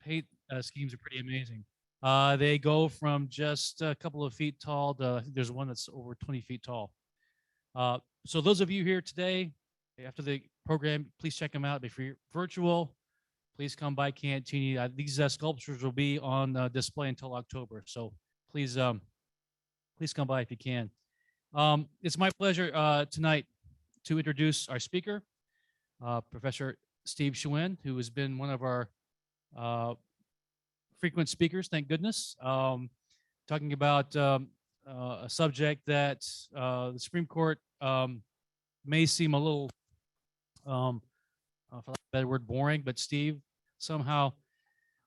paint schemes are pretty amazing. They go from just a couple of feet tall to, I think there's one that's over 20 feet tall. So those of you here today, after the program, please check them out. If you're virtual, please come by Cantini. These sculptures will be on display until October. So please, please come by if you can. It's my pleasure tonight to introduce our speaker, Professor Steve Schwinn, who has been one of our frequent speakers, thank goodness, talking about a subject that the Supreme Court may seem a little, for lack of a better word, boring, but Steve somehow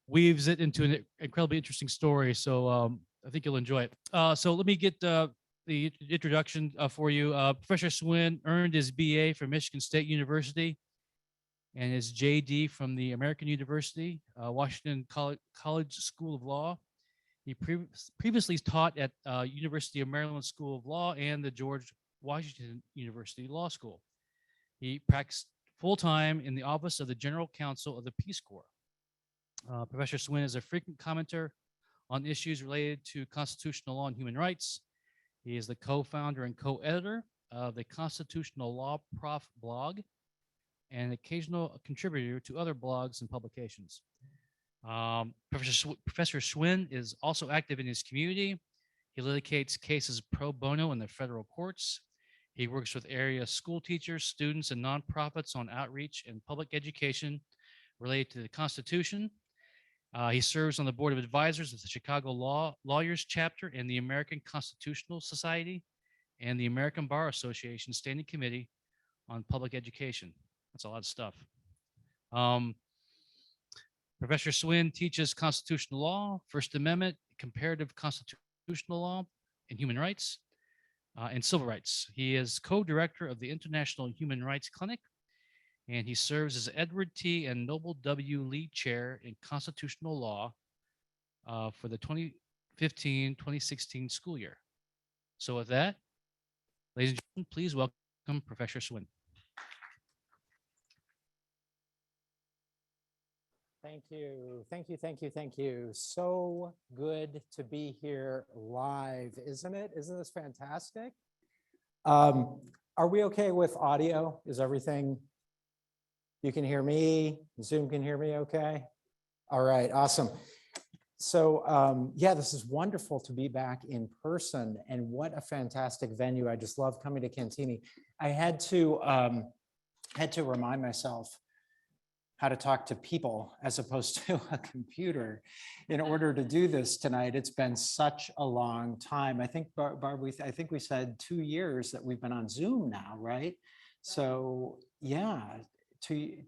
weaves it into an incredibly interesting story. So I think you'll enjoy it. So let me get the introduction for you. Professor Schwinn earned his BA from Michigan State University and his JD from the American University, Washington College School of Law. He previously taught at University of Maryland School of Law and the George Washington University Law School. He practiced full-time in the Office of the General Counsel of the Peace Corps. Professor Schwinn is a frequent commenter on issues related to constitutional law and human rights. He is the co-founder and co-editor of the Constitutional Law Prof Blog and occasional contributor to other blogs and publications. Professor Schwinn is also active in his community. He litigates cases pro bono in the federal courts. He works with area school teachers, students, and nonprofits on outreach and public education related to the Constitution. He serves on the board of advisors of the Chicago Lawyers Chapter and the American Constitutional Society and the American Bar Association Standing Committee on Public Education. That's a lot of stuff. Professor Schwinn teaches constitutional law, First Amendment, comparative constitutional law, and human rights, and civil rights. He is co-director of the International Human Rights Clinic, and he serves as Edward T. and Noble W. Lee Chair in Constitutional Law for the 2015-2016 school year. So with that, ladies and gentlemen, please welcome Professor Schwinn. Thank you, thank you, thank you, thank you. So good to be here live, isn't it? Isn't this fantastic? Are we okay with audio? Is everything, you can hear me, Zoom can hear me okay? All right, awesome. So yeah, this is wonderful to be back in person, and what a fantastic venue. I just love coming to Cantini. I had to remind myself how to talk to people as opposed to a computer in order to do this tonight. It's been such a long time. I think, Barb, I think we said 2 years that we've been on Zoom now, right? So yeah, two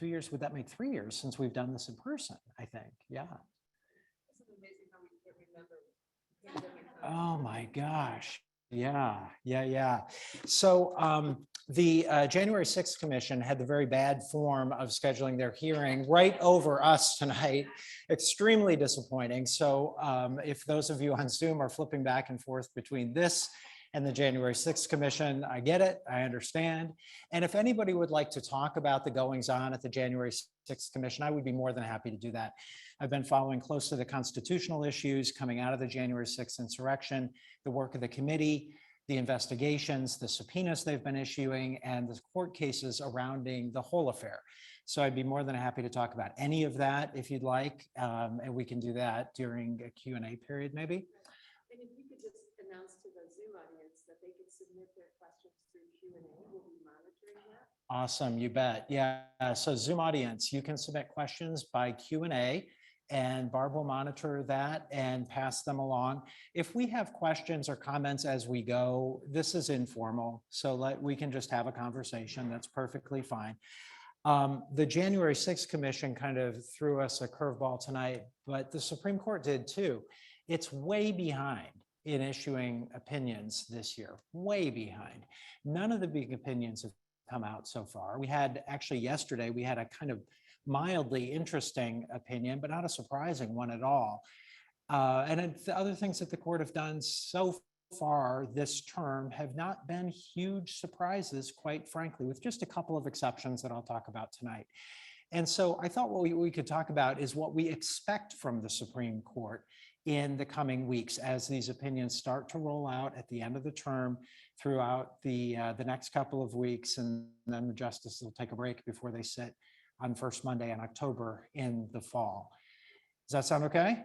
years, would that make 3 years since we've done this in person, I think, yeah. Oh my gosh. Yeah. So the January 6th Commission had the very bad form of scheduling their hearing right over us tonight. Extremely disappointing. So if those of you on Zoom are flipping back and forth between this and the January 6th Commission, I get it, I understand. And if anybody would like to talk about the goings on at the January 6th Commission, I would be more than happy to do that. I've been following closely the constitutional issues coming out of the January 6th insurrection, the work of the committee, the investigations, the subpoenas they've been issuing, and the court cases surrounding the whole affair. So I'd be more than happy to talk about any of that if you'd like, and we can do that during a Q&A period maybe. And if you could just announce to the Zoom audience that they could submit their questions through Q&A, we'll be monitoring that. Awesome, you bet. Yeah, so Zoom audience, you can submit questions by Q&A, and Barb will monitor that and pass them along. If we have questions or comments as we go, this is informal, so we can just have a conversation. That's perfectly fine. The January 6th Commission kind of threw us a curveball tonight, but the Supreme Court did too. It's way behind in issuing opinions this year, way behind. None of the big opinions have come out so far. We had, actually yesterday, we had a kind of mildly interesting opinion, but not a surprising one at all. And the other things that the court have done so far this term have not been huge surprises, quite frankly, with just a couple of exceptions that I'll talk about tonight. And so I thought what we could talk about is what we expect from the Supreme Court in the coming weeks as these opinions start to roll out at the end of the term throughout the next couple of weeks. And then the justices will take a break before they sit on first Monday in October in the fall. Does that sound okay?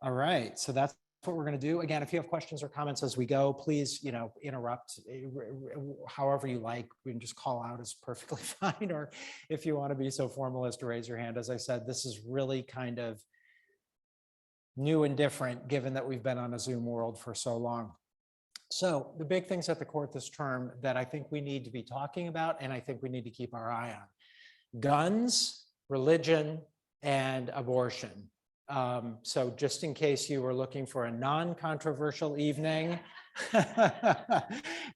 All right, so that's what we're going to do. Again, if you have questions or comments as we go, please, interrupt however you like. We can just call out, is perfectly fine. Or if you want to be so formal as to raise your hand. As I said, this is really kind of new and different given that we've been on a Zoom world for so long. So the big things at the court this term that I think we need to be talking about, and I think we need to keep our eye on: guns, religion, and abortion. So just in case you were looking for a non-controversial evening,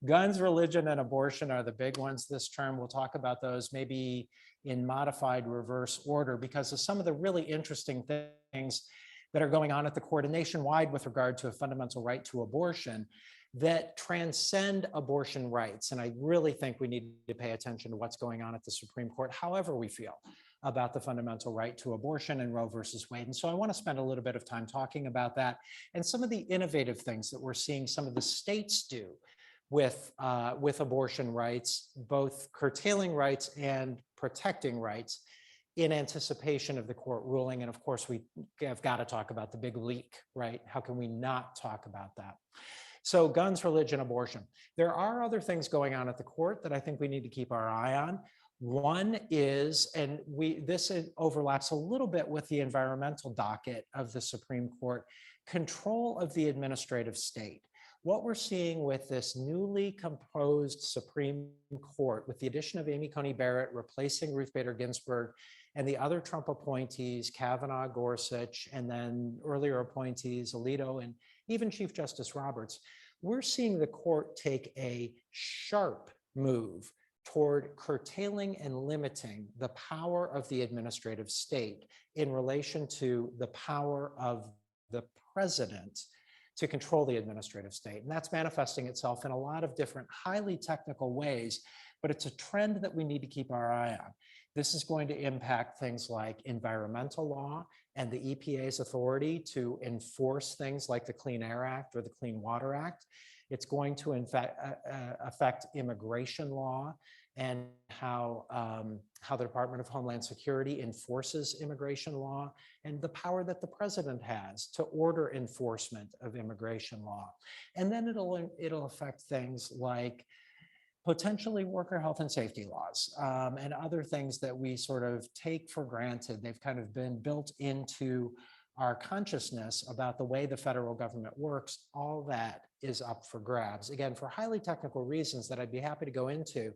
guns, religion, and abortion are the big ones this term. We'll talk about those maybe in modified reverse order because of some of the really interesting things that are going on at the court and nationwide with regard to a fundamental right to abortion that transcend abortion rights. And I really think we need to pay attention to what's going on at the Supreme Court, however we feel about the fundamental right to abortion and Roe versus Wade. And so I want to spend a little bit of time talking about that and some of the innovative things that we're seeing some of the states do with abortion rights, both curtailing rights and protecting rights in anticipation of the court ruling. And of course, we have got to talk about the big leak, right? How can we not talk about that? So guns, religion, abortion. There are other things going on at the court that I think we need to keep our eye on. One is, and this overlaps a little bit with the environmental docket of the Supreme Court, control of the administrative state. What we're seeing with this newly composed Supreme Court, with the addition of Amy Coney Barrett replacing Ruth Bader Ginsburg, and the other Trump appointees, Kavanaugh, Gorsuch, and then earlier appointees, Alito, and even Chief Justice Roberts, we're seeing the court take a sharp move toward curtailing and limiting the power of the administrative state in relation to the power of the president to control the administrative state. And that's manifesting itself in a lot of different highly technical ways, but it's a trend that we need to keep our eye on. This is going to impact things like environmental law and the EPA's authority to enforce things like the Clean Air Act or the Clean Water Act. It's going to affect immigration law and how the Department of Homeland Security enforces immigration law and the power that the president has to order enforcement of immigration law. And then it'll affect things like potentially worker health and safety laws and other things that we sort of take for granted. They've kind of been built into our consciousness about the way the federal government works. All that is up for grabs, again, for highly technical reasons that I'd be happy to go into,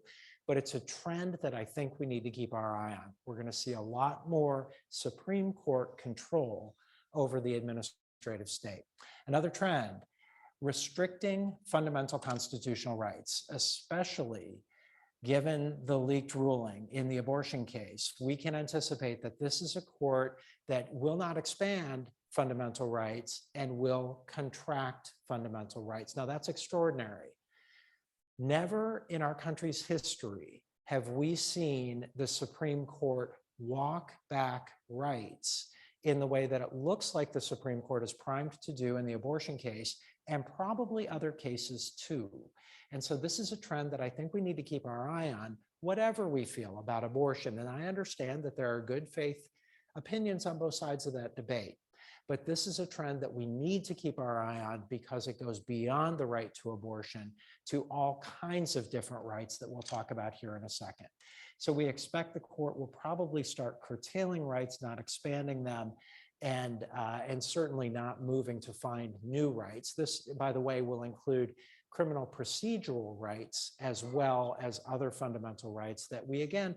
but it's a trend that I think we need to keep our eye on. We're going to see a lot more Supreme Court control over the administrative state. Another trend: restricting fundamental constitutional rights, especially given the leaked ruling in the abortion case. We can anticipate that this is a court that will not expand fundamental rights and will contract fundamental rights. Now, that's extraordinary. Never in our country's history have we seen the Supreme Court walk back rights in the way that it looks like the Supreme Court is primed to do in the abortion case, and probably other cases too. And so this is a trend that I think we need to keep our eye on, whatever we feel about abortion. And I understand that there are good faith opinions on both sides of that debate, but this is a trend that we need to keep our eye on because it goes beyond the right to abortion to all kinds of different rights that we'll talk about here in a second. So we expect the court will probably start curtailing rights, not expanding them, and certainly not moving to find new rights. This, by the way, will include criminal procedural rights as well as other fundamental rights that we, again,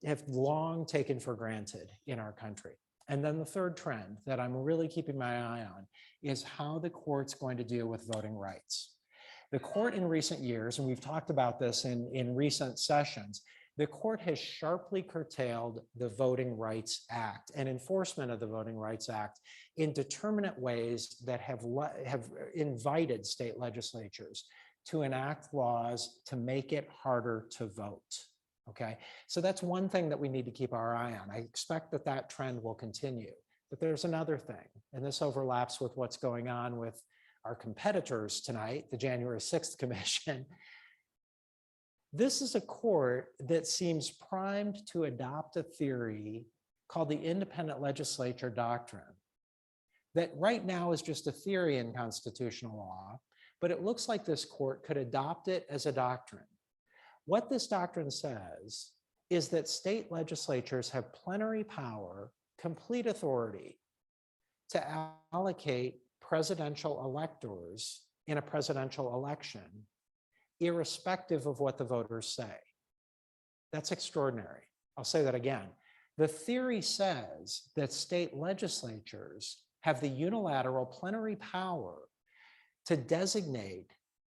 have long taken for granted in our country. And then the third trend that I'm really keeping my eye on is how the court's going to deal with voting rights. The court in recent years, and we've talked about this in recent sessions, the court has sharply curtailed the Voting Rights Act and enforcement of the Voting Rights Act in determinate ways that have invited state legislatures to enact laws to make it harder to vote. Okay, so that's one thing that we need to keep our eye on. I expect that that trend will continue. But there's another thing, and this overlaps with what's going on with our competitors tonight, the January 6th Commission. This is a court that seems primed to adopt a theory called the independent legislature doctrine, that right now is just a theory in constitutional law, but it looks like this court could adopt it as a doctrine. What this doctrine says is that state legislatures have plenary power, complete authority to allocate presidential electors in a presidential election, irrespective of what the voters say. That's extraordinary. I'll say that again. The theory says that state legislatures have the unilateral plenary power to designate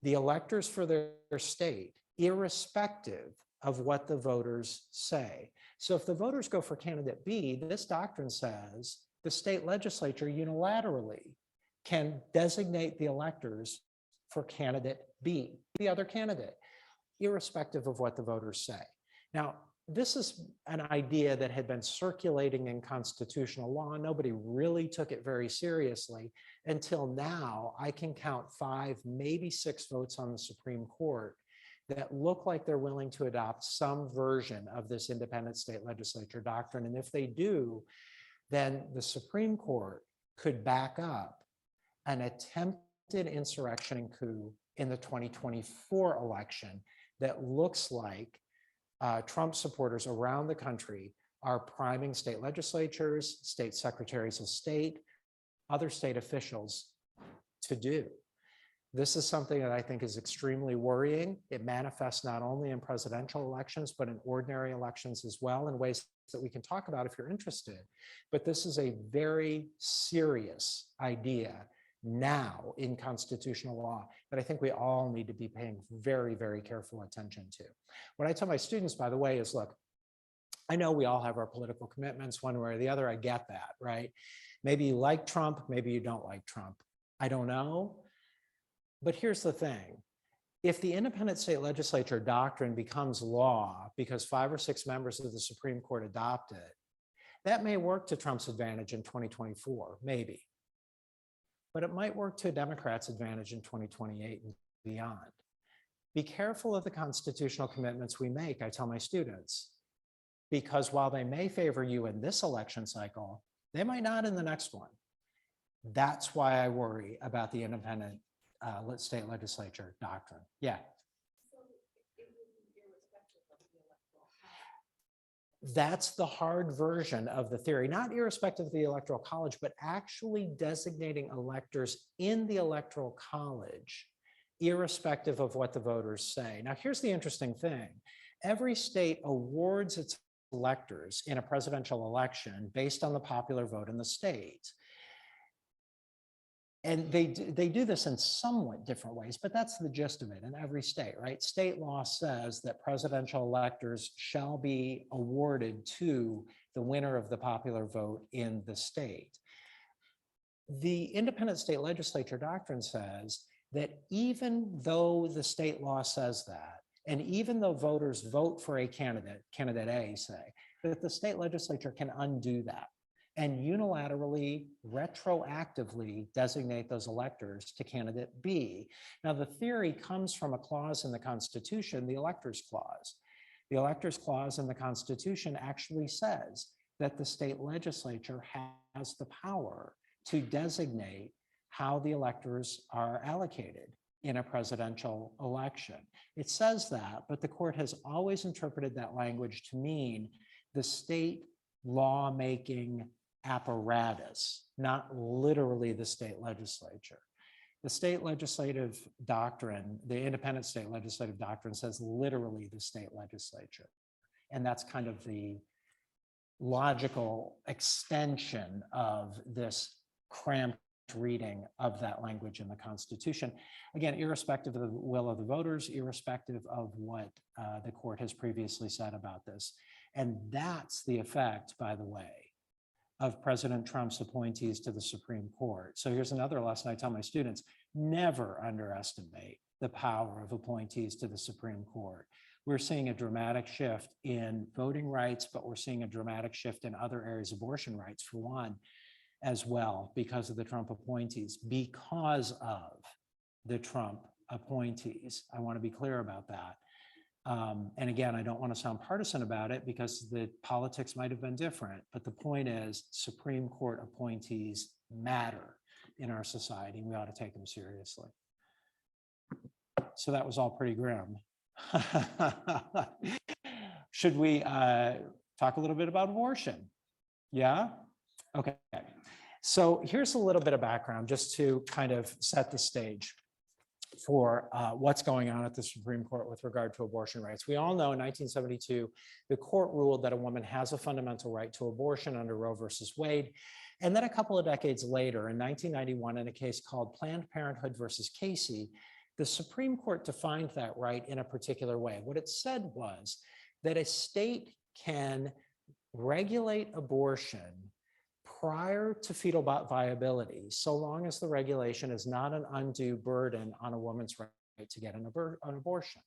the electors for their state, irrespective of what the voters say. So if the voters go for candidate B, this doctrine says the state legislature unilaterally can designate the electors for candidate B, the other candidate, irrespective of what the voters say. Now, this is an idea that had been circulating in constitutional law. Nobody really took it very seriously until now. I can count 5, maybe 6 votes on the Supreme Court that look like they're willing to adopt some version of this independent state legislature doctrine. And if they do, then the Supreme Court could back up an attempted insurrection and coup in the 2024 election that looks like Trump supporters around the country are priming state legislatures, state secretaries of state, other state officials to do. This is something that I think is extremely worrying. It manifests not only in presidential elections, but in ordinary elections as well, in ways that we can talk about if you're interested. But this is a very serious idea now in constitutional law that I think we all need to be paying very, very careful attention to. What I tell my students, by the way, is look, I know we all have our political commitments one way or the other. I get that, right? Maybe you like Trump, maybe you don't like Trump. I don't know. But here's the thing. If the independent state legislature doctrine becomes law because 5 or 6 members of the Supreme Court adopt it, that may work to Trump's advantage in 2024, maybe. But it might work to a Democrat's advantage in 2028 and beyond. Be careful of the constitutional commitments we make, I tell my students, because while they may favor you in this election cycle, they might not in the next one. That's why I worry about the independent state legislature doctrine. Yeah. So it would be irrespective of the electoral college. That's the hard version of the theory, not irrespective of the electoral college, but actually designating electors in the electoral college, irrespective of what the voters say. Now, here's the interesting thing. Every state awards its electors in a presidential election based on the popular vote in the state. And they do this in somewhat different ways, but that's the gist of it in every state, right? State law says that presidential electors shall be awarded to the winner of the popular vote in the state. The independent state legislature doctrine says that even though the state law says that, and even though voters vote for a candidate, candidate A, say, that the state legislature can undo that and unilaterally, retroactively designate those electors to candidate B. Now, the theory comes from a clause in the Constitution, the Electors Clause. The Electors Clause in the Constitution actually says that the state legislature has the power to designate how the electors are allocated in a presidential election. It says that, but the court has always interpreted that language to mean the state lawmaking apparatus, not literally the state legislature. The state legislative doctrine, the independent state legislative doctrine says literally the state legislature. And that's kind of the logical extension of this cramped reading of that language in the Constitution. Again, irrespective of the will of the voters, irrespective of what the court has previously said about this. And that's the effect, by the way, of President Trump's appointees to the Supreme Court. So here's another lesson I tell my students: never underestimate the power of appointees to the Supreme Court. we're seeing a dramatic shift in voting rights, but we're seeing a dramatic shift in other areas of abortion rights, for one, as well, because of the Trump appointees, because of the Trump appointees. I want to be clear about that. And again, I don't want to sound partisan about it because the politics might have been different, but the point is Supreme Court appointees matter in our society. We ought to take them seriously. So that was all pretty grim. Should we talk a little bit about abortion? Yeah? Okay. So here's a little bit of background just to kind of set the stage for what's going on at the Supreme Court with regard to abortion rights. We all know in 1972, the court ruled that a woman has a fundamental right to abortion under Roe versus Wade. And then a couple of decades later, in 1991, in a case called Planned Parenthood versus Casey, the Supreme Court defined that right in a particular way. What it said was that a state can regulate abortion prior to fetal viability, so long as the regulation is not an undue burden on a woman's right to get an abortion.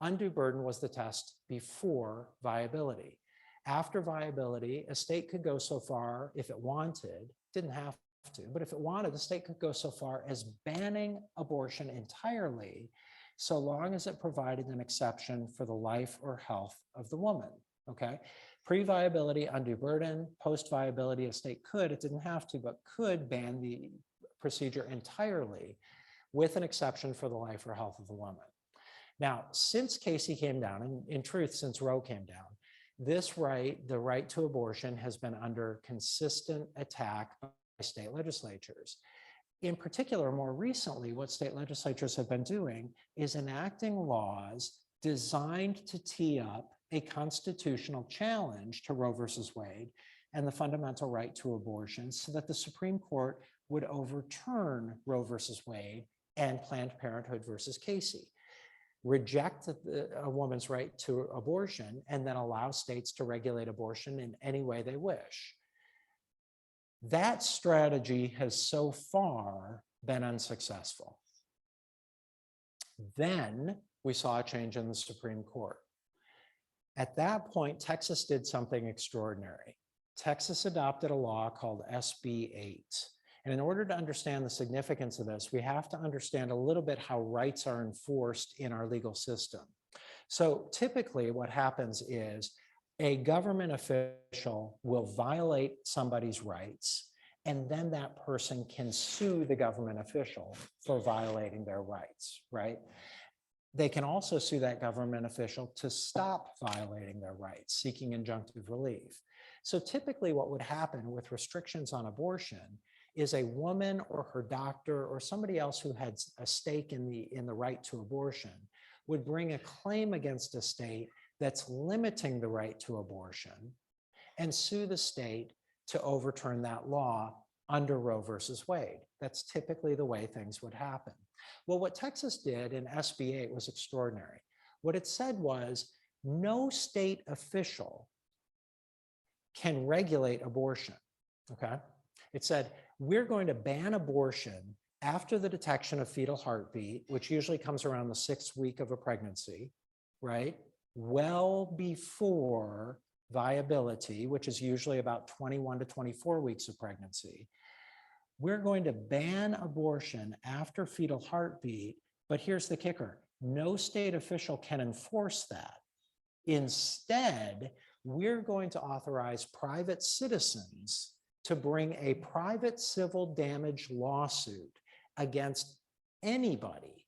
Undue burden was the test before viability. After viability, a state could go so far, if it wanted, didn't have to, but if it wanted, the state could go so far as banning abortion entirely, so long as it provided an exception for the life or health of the woman, okay? Pre-viability, undue burden. Post-viability, a state could, it didn't have to, but could ban the procedure entirely with an exception for the life or health of the woman. Now, since Casey came down, and in truth, since Roe came down, this right, the right to abortion, has been under consistent attack by state legislatures. In particular, more recently, what state legislatures have been doing is enacting laws designed to tee up a constitutional challenge to Roe versus Wade and the fundamental right to abortion so that the Supreme Court would overturn Roe versus Wade and Planned Parenthood versus Casey, reject a woman's right to abortion, and then allow states to regulate abortion in any way they wish. That strategy has so far been unsuccessful. Then we saw a change in the Supreme Court. At that point, Texas did something extraordinary. Texas adopted a law called SB 8. And in order to understand the significance of this, we have to understand a little bit how rights are enforced in our legal system. So typically what happens is a government official will violate somebody's rights, and then that person can sue the government official for violating their rights, right? They can also sue that government official to stop violating their rights, seeking injunctive relief. So typically what would happen with restrictions on abortion is a woman or her doctor or somebody else who had a stake in the right to abortion would bring a claim against a state that's limiting the right to abortion and sue the state to overturn that law under Roe versus Wade. That's typically the way things would happen. Well, what Texas did in SB 8 was extraordinary. What it said was no state official can regulate abortion, okay? It said, we're going to ban abortion after the detection of fetal heartbeat, which usually comes around the 6th week of a pregnancy, right? Well before viability, which is usually about 21 to 24 weeks of pregnancy. We're going to ban abortion after fetal heartbeat, but here's the kicker. No state official can enforce that. Instead, we're going to authorize private citizens to bring a private civil damage lawsuit against anybody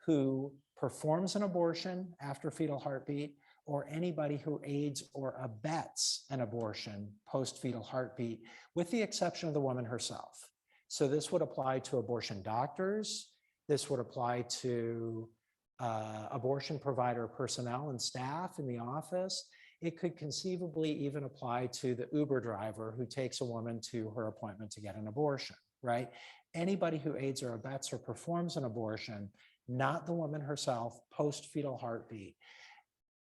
who performs an abortion after fetal heartbeat or anybody who aids or abets an abortion post-fetal heartbeat, with the exception of the woman herself. So this would apply to abortion doctors. This would apply to abortion provider personnel and staff in the office. It could conceivably even apply to the Uber driver who takes a woman to her appointment to get an abortion, right? Anybody who aids or abets or performs an abortion, not the woman herself, post-fetal heartbeat.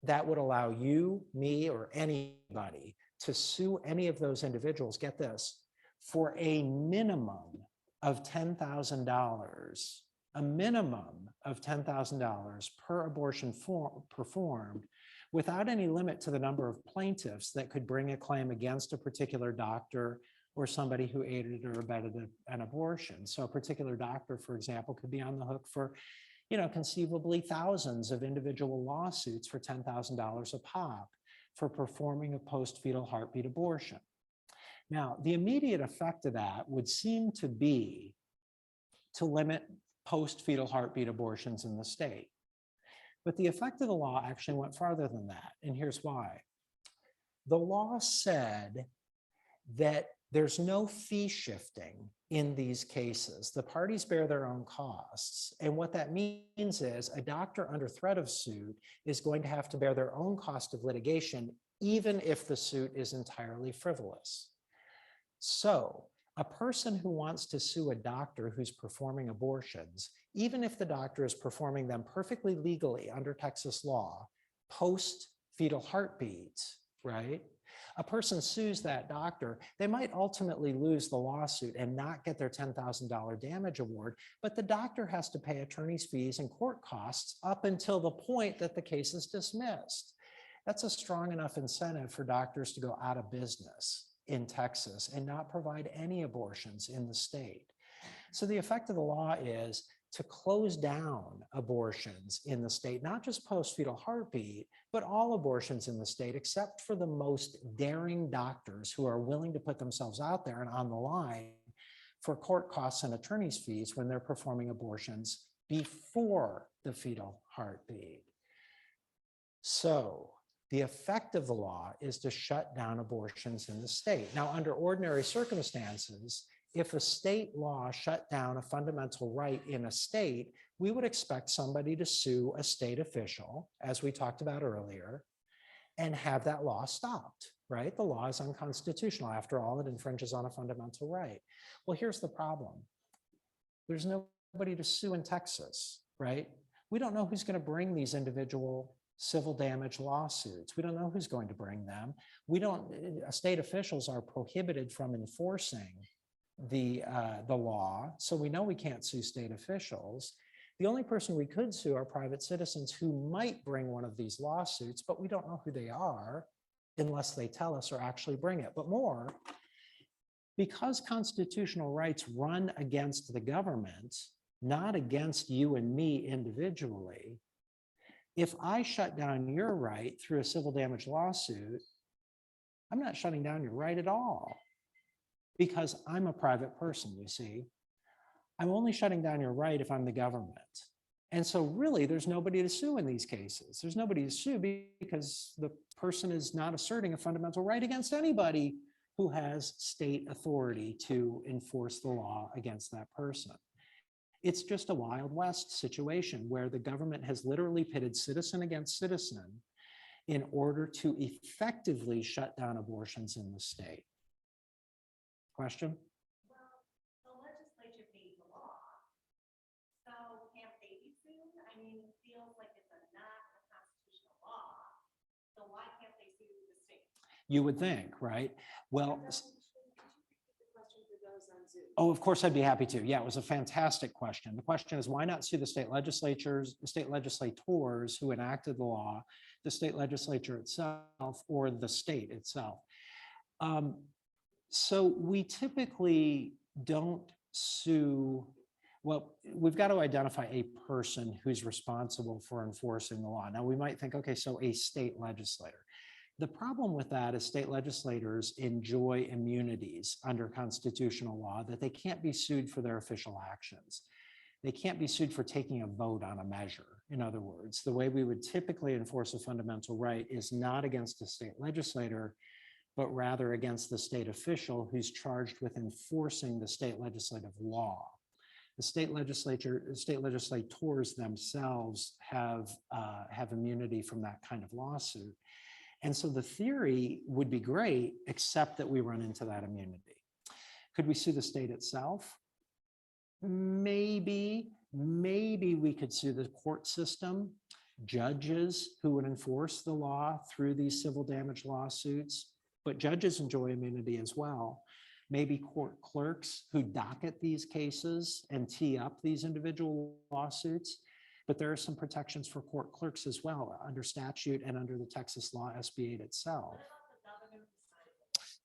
That would allow you, me, or anybody to sue any of those individuals, get this, for a minimum of $10,000 a minimum of $10,000 per abortion performed without any limit to the number of plaintiffs that could bring a claim against a particular doctor or somebody who aided or abetted an abortion. So a particular doctor, for example, could be on the hook for, conceivably thousands of individual lawsuits for $10,000 a pop for performing a post-fetal heartbeat abortion. Now, the immediate effect of that would seem to be to limit post-fetal heartbeat abortions in the state. But the effect of the law actually went farther than that, and here's why. The law said that there's no fee shifting in these cases. The parties bear their own costs. And what that means is a doctor under threat of suit is going to have to bear their own cost of litigation, even if the suit is entirely frivolous. So a person who wants to sue a doctor who's performing abortions, even if the doctor is performing them perfectly legally under Texas law, post-fetal heartbeats, right? A person sues that doctor, they might ultimately lose the lawsuit and not get their $10,000 damage award, but the doctor has to pay attorney's fees and court costs up until the point that the case is dismissed. That's a strong enough incentive for doctors to go out of business in Texas and not provide any abortions in the state. So the effect of the law is to close down abortions in the state, not just post-fetal heartbeat, but all abortions in the state, except for the most daring doctors who are willing to put themselves out there and on the line for court costs and attorney's fees when they're performing abortions before the fetal heartbeat. So the effect of the law is to shut down abortions in the state. Now, under ordinary circumstances, if a state law shut down a fundamental right in a state, we would expect somebody to sue a state official, as we talked about earlier, and have that law stopped, right? The law is unconstitutional. After all, it infringes on a fundamental right. Well, here's the problem. There's nobody to sue in Texas, right? We don't know who's going to bring these individual civil damage lawsuits. We don't know who's going to bring them. State officials are prohibited from enforcing the law, so we know we can't sue state officials. The only person we could sue are private citizens who might bring one of these lawsuits, but we don't know who they are unless they tell us or actually bring it. But more, because constitutional rights run against the government, not against you and me individually, if I shut down your right through a civil damage lawsuit, I'm not shutting down your right at all, because I'm a private person, you see. I'm only shutting down your right if I'm the government. And so really, there's nobody to sue in these cases. There's nobody to sue because the person is not asserting a fundamental right against anybody who has state authority to enforce the law against that person. It's just a Wild West situation where the government has literally pitted citizen against citizen in order to effectively shut down abortions in the state. Question? Well, the legislature made the law, so can't they be sued? I mean, it feels like it's not a constitutional law, so why can't they sue the state? You would think, right? Well, Oh, of course, I'd be happy to. Yeah, it was a fantastic question. The question is, why not sue the state legislatures, the state legislators who enacted the law, the state legislature itself, or the state itself? So we typically don't sue. Well, we've got to identify a person who's responsible for enforcing the law. Now, we might think, okay, so a state legislator. The problem with that is state legislators enjoy immunities under constitutional law that they can't be sued for their official actions. They can't be sued for taking a vote on a measure. In other words, the way we would typically enforce a fundamental right is not against a state legislator, but rather against the state official who's charged with enforcing the state legislative law. The state legislators themselves have immunity from that kind of lawsuit. And so the theory would be great, except that we run into that immunity. Could we sue the state itself? Maybe we could sue the court system, judges who would enforce the law through these civil damage lawsuits, but judges enjoy immunity as well. maybe court clerks who docket these cases and tee up these individual lawsuits. But there are some protections for court clerks as well under statute and under the Texas law SB 8 itself.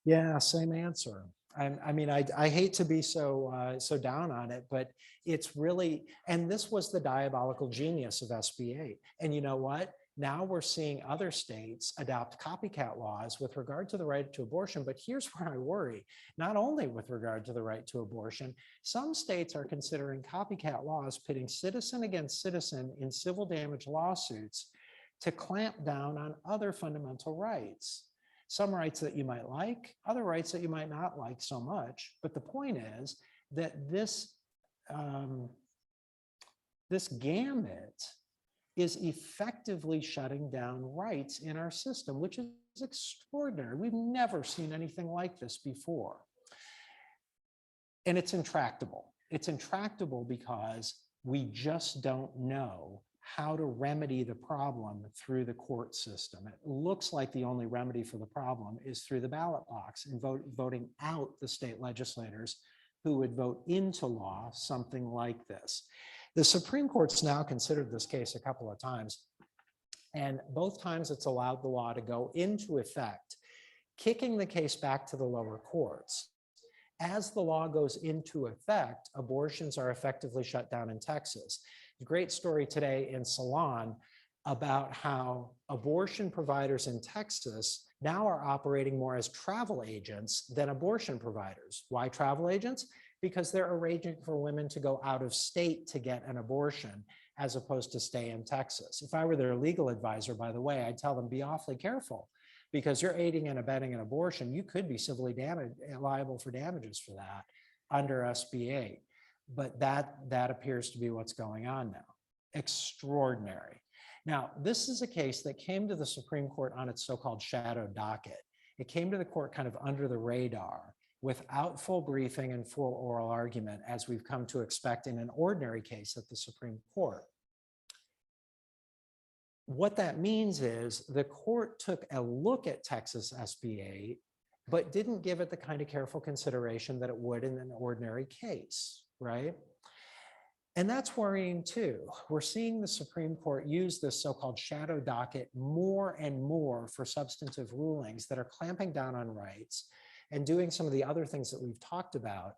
Yeah, same answer. I mean, I hate to be so down on it, but it's really, and this was the diabolical genius of SB 8. And you know what? Now we're seeing other states adopt copycat laws with regard to the right to abortion. But here's where I worry, not only with regard to the right to abortion, some states are considering copycat laws pitting citizen against citizen in civil damage lawsuits to clamp down on other fundamental rights. Some rights that you might like, other rights that you might not like so much. But the point is that this gamut is effectively shutting down rights in our system, which is extraordinary. We've never seen anything like this before. And it's intractable. It's intractable because we just don't know how to remedy the problem through the court system. It looks like the only remedy for the problem is through the ballot box and voting out the state legislators who would vote into law something like this. The Supreme Court's now considered this case a couple of times, and both times it's allowed the law to go into effect, kicking the case back to the lower courts. As the law goes into effect, abortions are effectively shut down in Texas. A great story today in Salon about how abortion providers in Texas now are operating more as travel agents than abortion providers. Why travel agents? Because they're arranging for women to go out of state to get an abortion as opposed to stay in Texas. If I were their legal advisor, by the way, I'd tell them be awfully careful because you're aiding and abetting an abortion. You could be civilly liable for damages for that under SB 8. But that appears to be what's going on now. Extraordinary. Now, this is a case that came to the Supreme Court on its so-called shadow docket. It came to the court kind of under the radar without full briefing and full oral argument, as we've come to expect in an ordinary case at the Supreme Court. What that means is the court took a look at Texas SB 8, but didn't give it the kind of careful consideration that it would in an ordinary case, right? And that's worrying too. We're seeing the Supreme Court use this so-called shadow docket more and more for substantive rulings that are clamping down on rights and doing some of the other things that we've talked about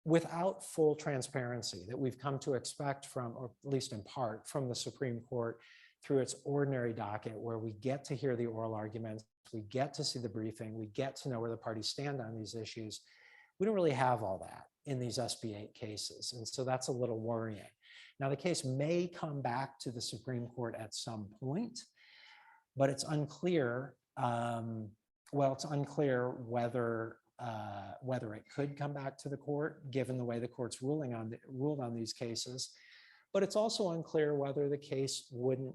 without full transparency that we've come to expect from, or at least in part, from the Supreme Court through its ordinary docket, where we get to hear the oral arguments, we get to see the briefing, we get to know where the parties stand on these issues. We don't really have all that in these SB 8 cases. And so that's a little worrying. Now, the case may come back to the Supreme Court at some point, but it's unclear. It's unclear whether it could come back to the court, given the way the court's ruled on these cases. But it's also unclear whether the case wouldn't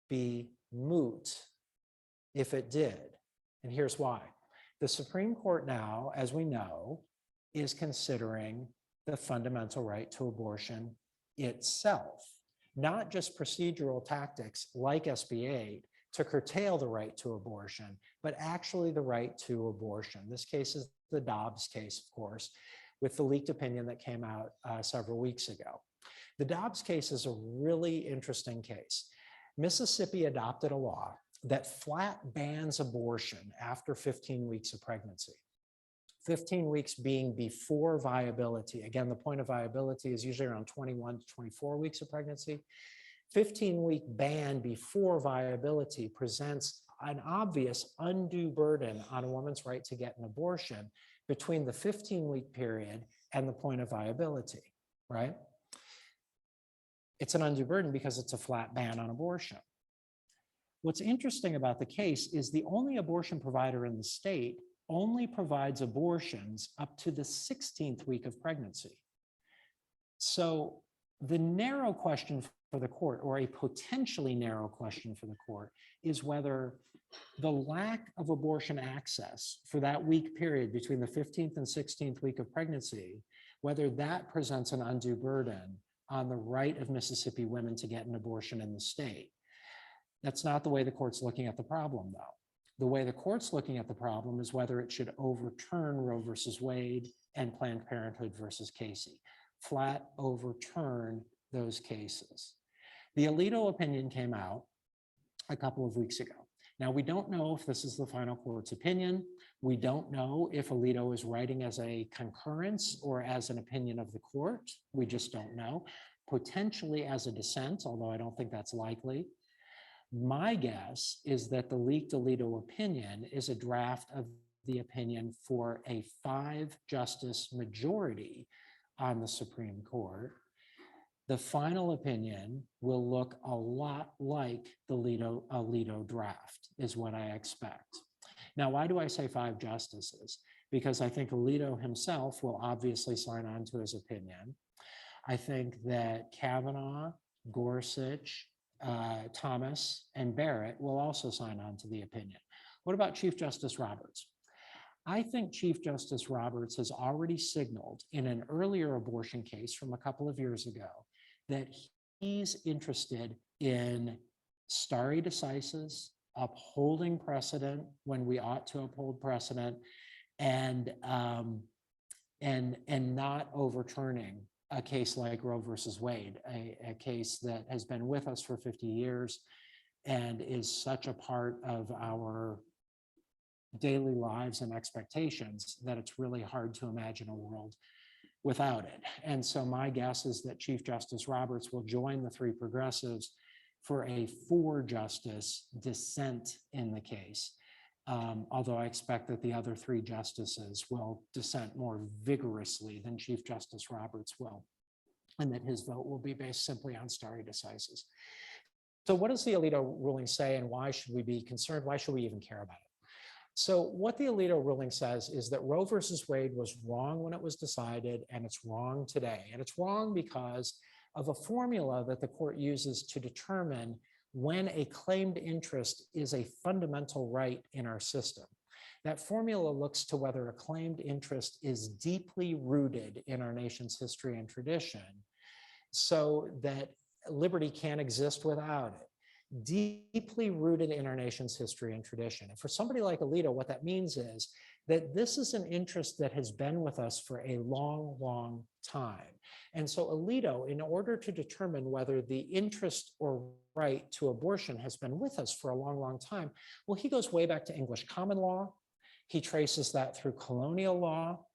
be moot if it did. And here's why. The Supreme Court now, as we know, is considering the fundamental right to abortion itself, not just procedural tactics like SB 8 to curtail the right to abortion, but actually the right to abortion. This case is the Dodds case, of course, with the leaked opinion that came out several weeks ago. The Dodds case is a really interesting case. Mississippi adopted a law that flat bans abortion after 15 weeks of pregnancy. 15 weeks being before viability. Again, the point of viability is usually around 21 to 24 weeks of pregnancy. 15-week ban before viability presents an obvious undue burden on a woman's right to get an abortion between the 15-week period and the point of viability, right? It's an undue burden because it's a flat ban on abortion. What's interesting about the case is the only abortion provider in the state only provides abortions up to the 16th week of pregnancy. So the narrow question for the court, or a potentially narrow question for the court, is whether the lack of abortion access for that week period between the 15th and 16th week of pregnancy, whether that presents an undue burden on the right of Mississippi women to get an abortion in the state. That's not the way the court's looking at the problem, though. The way the court's looking at the problem is whether it should overturn Roe versus Wade and Planned Parenthood versus Casey. Flat overturn those cases. The Alito opinion came out a couple of weeks ago. Now, we don't know if this is the final court's opinion. We don't know if Alito is writing as a concurrence or as an opinion of the court. We just don't know. Potentially as a dissent, although I don't think that's likely. My guess is that the leaked Alito opinion is a draft of the opinion for a 5-justice majority on the Supreme Court. The final opinion will look a lot like the Alito draft, is what I expect. Now, why do I say 5 justices? Because I think Alito himself will obviously sign on to his opinion. I think that Kavanaugh, Gorsuch, Thomas, and Barrett will also sign on to the opinion. What about Chief Justice Roberts? I think Chief Justice Roberts has already signaled in an earlier abortion case from a couple of years ago that he's interested in stare decisis, upholding precedent when we ought to uphold precedent, and not overturning a case like Roe versus Wade, a case that has been with us for 50 years and is such a part of our daily lives and expectations that it's really hard to imagine a world without it. And so my guess is that Chief Justice Roberts will join the 3 progressives for a 4-justice dissent in the case. Although I expect that the other 3 justices will dissent more vigorously than Chief Justice Roberts will, and that his vote will be based simply on stare decisis. So what does the Alito ruling say, and why should we be concerned? Why should we even care about it? So what the Alito ruling says is that Roe versus Wade was wrong when it was decided, and it's wrong today. And it's wrong because of a formula that the court uses to determine when a claimed interest is a fundamental right in our system. That formula looks to whether a claimed interest is deeply rooted in our nation's history and tradition, so that liberty can't exist without it. Deeply rooted in our nation's history and tradition. And for somebody like Alito, what that means is that this is an interest that has been with us for a long, long time. And so Alito, in order to determine whether the interest or right to abortion has been with us for a long, long time, well, he goes way back to English common law. He traces that through colonial law,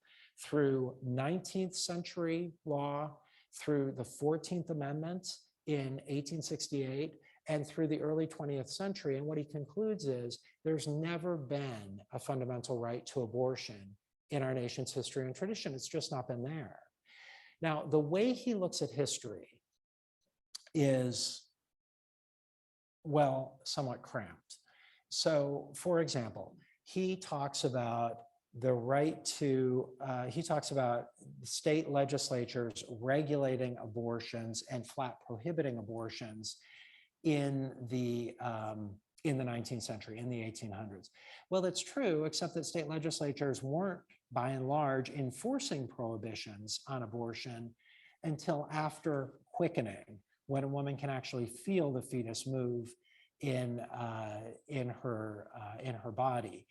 through 19th century law, through the 14th Amendment in 1868, and through the early 20th century. And what he concludes is there's never been a fundamental right to abortion in our nation's history and tradition. It's just not been there. Now, the way he looks at history is, well, somewhat cramped. So, for example, he talks about the right to, he talks about state legislatures regulating abortions and flat prohibiting abortions in the 19th century, in the 1800s. Well, that's true, except that state legislatures weren't, by and large, enforcing prohibitions on abortion until after quickening, when a woman can actually feel the fetus move in her body.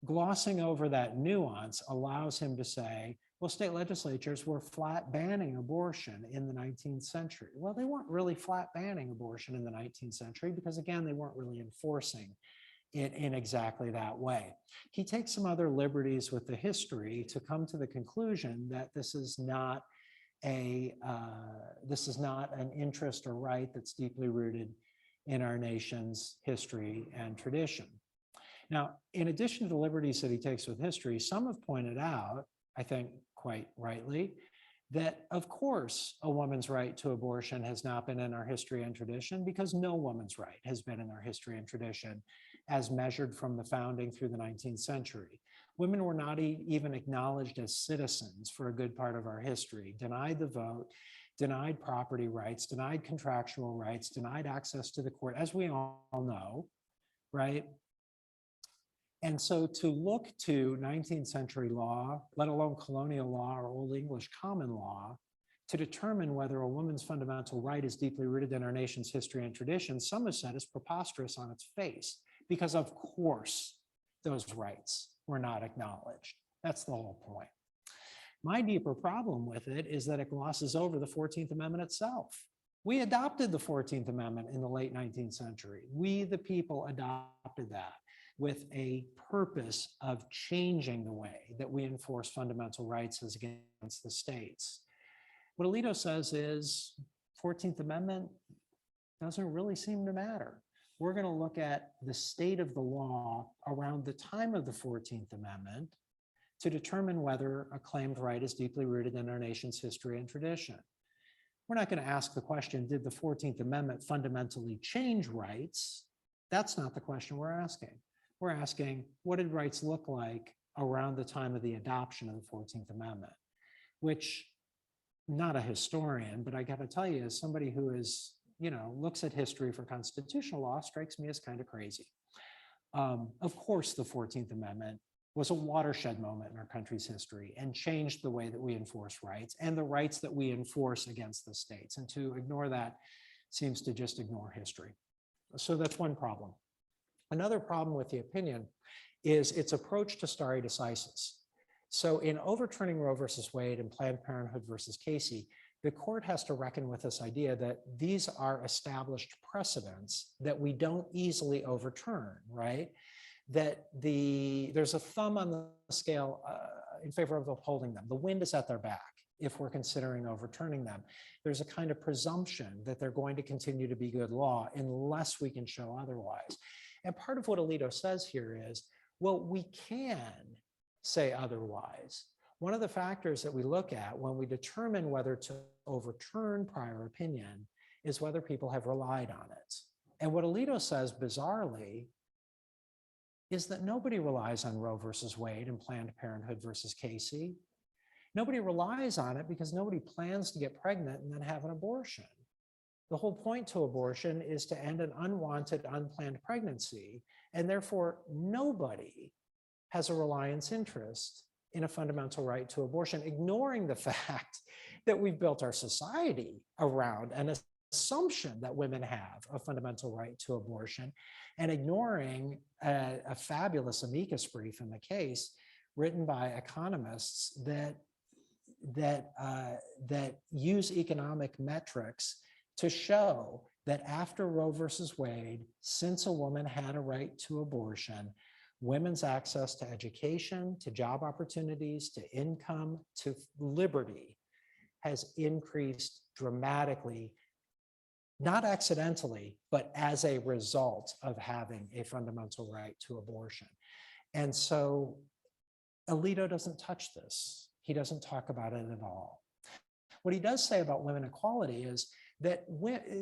Glossing over that nuance allows him to say, well, state legislatures were flat banning abortion in the 19th century. Well, they weren't really flat banning abortion in the 19th century because, again, they weren't really enforcing it in exactly that way. He takes some other liberties with the history to come to the conclusion that this is not an interest or right that's deeply rooted in our nation's history and tradition. Now, in addition to the liberties that he takes with history, some have pointed out, I think quite rightly, that of course a woman's right to abortion has not been in our history and tradition, because no woman's right has been in our history and tradition as measured from the founding through the 19th century. Women were not even acknowledged as citizens for a good part of our history, denied the vote, denied property rights, denied contractual rights, denied access to the court, as we all know, right? And so to look to 19th century law, let alone colonial law or Old English common law, to determine whether a woman's fundamental right is deeply rooted in our nation's history and tradition, some have said is preposterous on its face, because of course those rights were not acknowledged. That's the whole point. My deeper problem with it is that it glosses over the 14th Amendment itself. We adopted the 14th Amendment in the late 19th century. We, the people, adopted that with a purpose of changing the way that we enforce fundamental rights as against the states. What Alito says is 14th Amendment doesn't really seem to matter. We're going to look at the state of the law around the time of the 14th Amendment to determine whether a claimed right is deeply rooted in our nation's history and tradition. We're not going to ask the question, did the 14th Amendment fundamentally change rights? That's not the question we're asking. We're asking, what did rights look like around the time of the adoption of the 14th Amendment? Which, not a historian, but I got to tell you, as somebody who is, looks at history for constitutional law, strikes me as kind of crazy. Of course, the 14th Amendment was a watershed moment in our country's history and changed the way that we enforce rights and the rights that we enforce against the states. And to ignore that seems to just ignore history. So that's one problem. Another problem with the opinion is its approach to stare decisis. So in overturning Roe versus Wade and Planned Parenthood versus Casey, the court has to reckon with this idea that these are established precedents that we don't easily overturn, right? That there's a thumb on the scale in favor of upholding them. The wind is at their back if we're considering overturning them. There's a kind of presumption that they're going to continue to be good law unless we can show otherwise. And part of what Alito says here is, well, we can say otherwise. One of the factors that we look at when we determine whether to overturn prior opinion is whether people have relied on it. And what Alito says bizarrely is that nobody relies on Roe versus Wade and Planned Parenthood versus Casey. Nobody relies on it because nobody plans to get pregnant and then have an abortion. The whole point to abortion is to end an unwanted, unplanned pregnancy, and therefore nobody has a reliance interest in a fundamental right to abortion, ignoring the fact that we've built our society around an assumption that women have a fundamental right to abortion, and ignoring a fabulous amicus brief in the case written by economists that use economic metrics to show that after Roe versus Wade, since a woman had a right to abortion, women's access to education, to job opportunities, to income, to liberty has increased dramatically, not accidentally, but as a result of having a fundamental right to abortion. And so Alito doesn't touch this. He doesn't talk about it at all. What he does say about women equality is that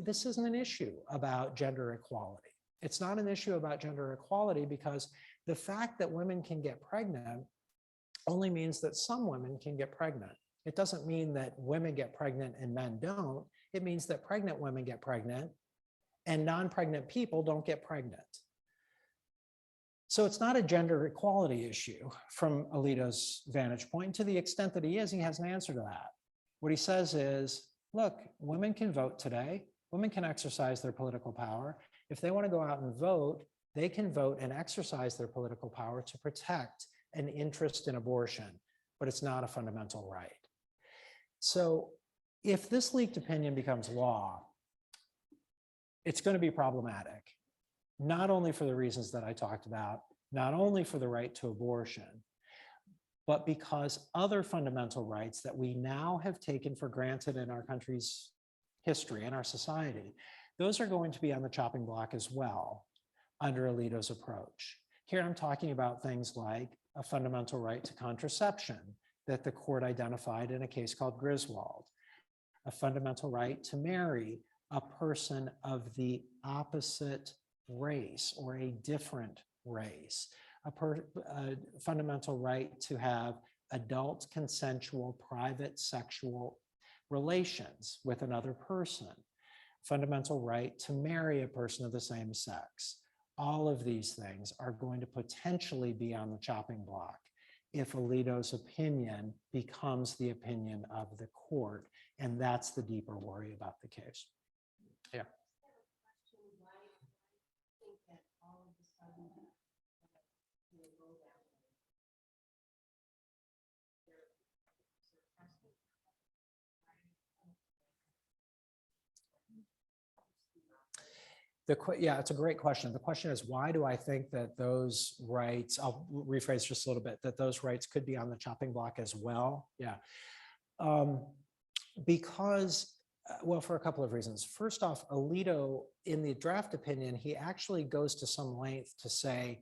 this isn't an issue about gender equality. It's not an issue about gender equality because the fact that women can get pregnant only means that some women can get pregnant. It doesn't mean that women get pregnant and men don't. It means that pregnant women get pregnant and non-pregnant people don't get pregnant. So it's not a gender equality issue from Alito's vantage point. To the extent that he is, he has an answer to that. What he says is, look, women can vote today. Women can exercise their political power. If they want to go out and vote, they can vote and exercise their political power to protect an interest in abortion, but it's not a fundamental right. So if this leaked opinion becomes law, it's going to be problematic, not only for the reasons that I talked about, not only for the right to abortion, but because other fundamental rights that we now have taken for granted in our country's history and our society, those are going to be on the chopping block as well under Alito's approach. Here I'm talking about things like a fundamental right to contraception that the court identified in a case called Griswold, a fundamental right to marry a person of the opposite race or a different race, a fundamental right to have adult, consensual, private sexual relations with another person, fundamental right to marry a person of the same sex. All of these things are going to potentially be on the chopping block if Alito's opinion becomes the opinion of the court, and that's the deeper worry about the case. Yeah. Why think that all of a sudden Yeah, it's a great question. The question is, why do I think that those rights, I'll rephrase just a little bit, that those rights could be on the chopping block as well? Yeah. Because, well, for a couple of reasons. First off, Alito, in the draft opinion, he actually goes to some length to say,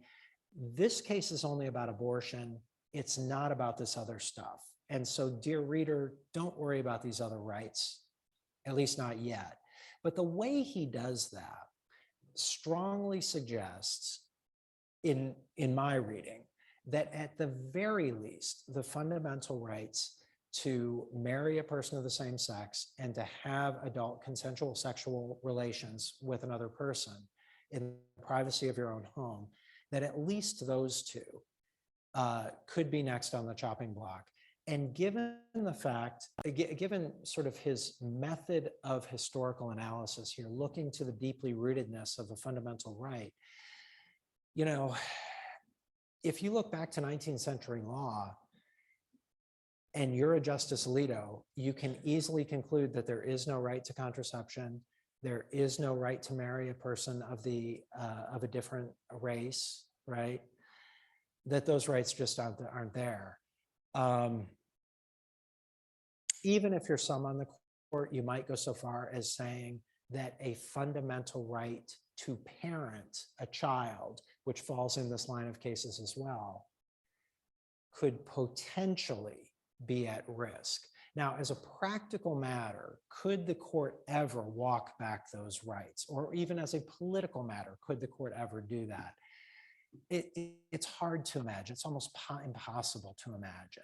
this case is only about abortion. It's not about this other stuff. And so, dear reader, don't worry about these other rights, at least not yet. But the way he does that strongly suggests, in my reading, that at the very least, the fundamental rights to marry a person of the same sex and to have adult consensual sexual relations with another person in the privacy of your own home, that at least those two could be next on the chopping block. And given the fact, given sort of his method of historical analysis here, looking to the deeply rootedness of a fundamental right, you know, if you look back to 19th century law and you're a Justice Alito, you can easily conclude that there is no right to contraception. There is no right to marry a person of a different race, right? That those rights just aren't there. Even if you're some on the court, you might go so far as saying that a fundamental right to parent a child, which falls in this line of cases as well, could potentially be at risk. Now, as a practical matter, could the court ever walk back those rights? Or even as a political matter, could the court ever do that? It's hard to imagine. It's almost impossible to imagine.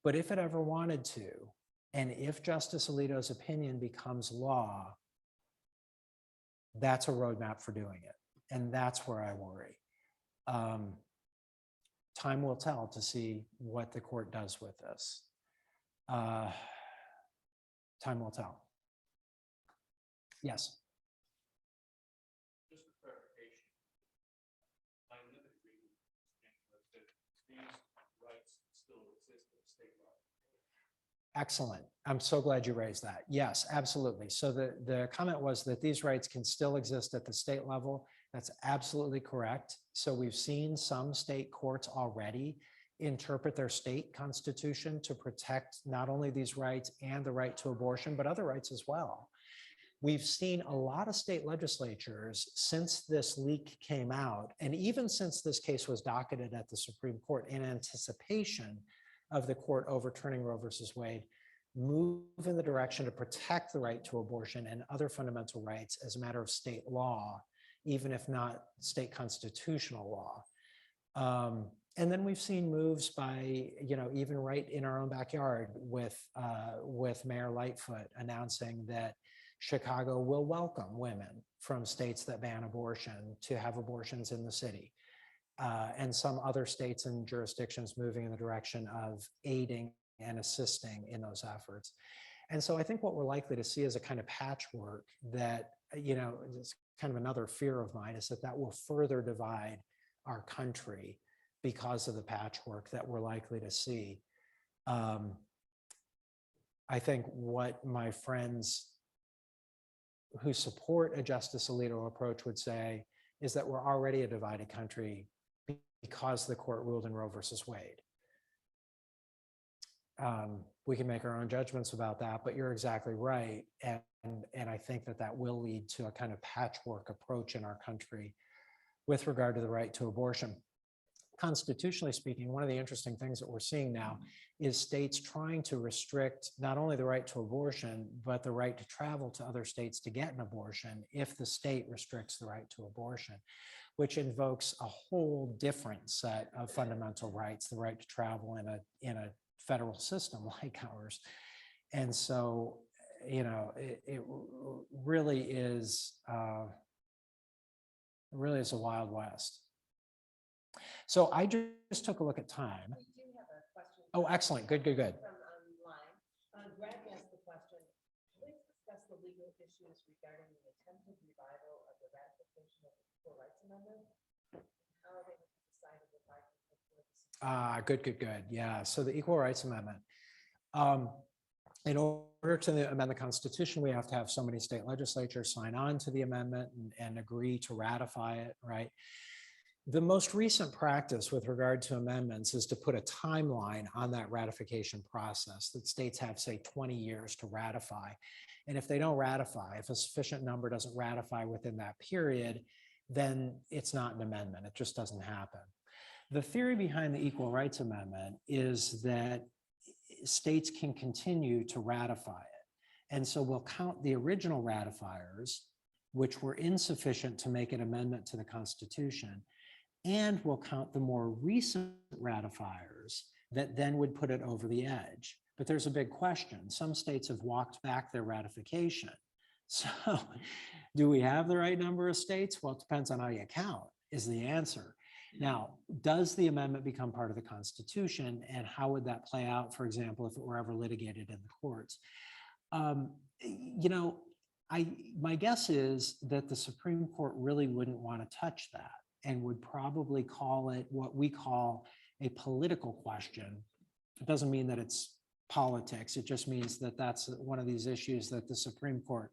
But if it ever wanted to, and if Justice Alito's opinion becomes law, that's a roadmap for doing it. And that's where I worry. Time will tell to see what the court does with this. Time will tell. Yes. Just a clarification. My limited reading was that these rights still exist at state level. Excellent. I'm so glad you raised that. Yes, absolutely. So the comment was that these rights can still exist at the state level. That's absolutely correct. So we've seen some state courts already interpret their state constitution to protect not only these rights and the right to abortion, but other rights as well. We've seen a lot of state legislatures since this leak came out, and even since this case was docketed at the Supreme Court in anticipation of the court overturning Roe versus Wade, move in the direction to protect the right to abortion and other fundamental rights as a matter of state law, even if not state constitutional law. And then we've seen moves by, even right in our own backyard with Mayor Lightfoot announcing that Chicago will welcome women from states that ban abortion to have abortions in the city. And some other states and jurisdictions moving in the direction of aiding and assisting in those efforts. And so I think what we're likely to see is a kind of patchwork that, it's kind of another fear of mine, is that will further divide our country because of the patchwork that we're likely to see. I think what my friends who support a Justice Alito approach would say is that we're already a divided country because the court ruled in Roe versus Wade. We can make our own judgments about that, but you're exactly right. And I think that will lead to a kind of patchwork approach in our country with regard to the right to abortion. Constitutionally speaking, one of the interesting things that we're seeing now is states trying to restrict not only the right to abortion, but the right to travel to other states to get an abortion if the state restricts the right to abortion, which invokes a whole different set of fundamental rights, the right to travel in a federal system like ours. And so, it really is a Wild West. So I just took a look at time. We do have a question. Oh, excellent. Good. From online. Greg asked the question, please discuss the legal issues regarding the attempted revival of the ratification of the Equal Rights Amendment. How are they decided if I can Good. Yeah. So the Equal Rights Amendment. in order to amend the Constitution, we have to have so many state legislatures sign on to the amendment and agree to ratify it, right? The most recent practice with regard to amendments is to put a timeline on that ratification process, that states have, say, 20 years to ratify. And if they don't ratify, if a sufficient number doesn't ratify within that period, then it's not an amendment. It just doesn't happen. The theory behind the Equal Rights Amendment is that states can continue to ratify it. And so we'll count the original ratifiers, which were insufficient to make an amendment to the Constitution, and we'll count the more recent ratifiers that then would put it over the edge. But there's a big question. Some states have walked back their ratification. So do we have the right number of states? Well, it depends on how you count, is the answer. Now, does the amendment become part of the Constitution, and how would that play out, for example, if it were ever litigated in the courts? My guess is that the Supreme Court really wouldn't want to touch that and would probably call it what we call a political question. It doesn't mean that it's politics. It just means that that's one of these issues that the Supreme Court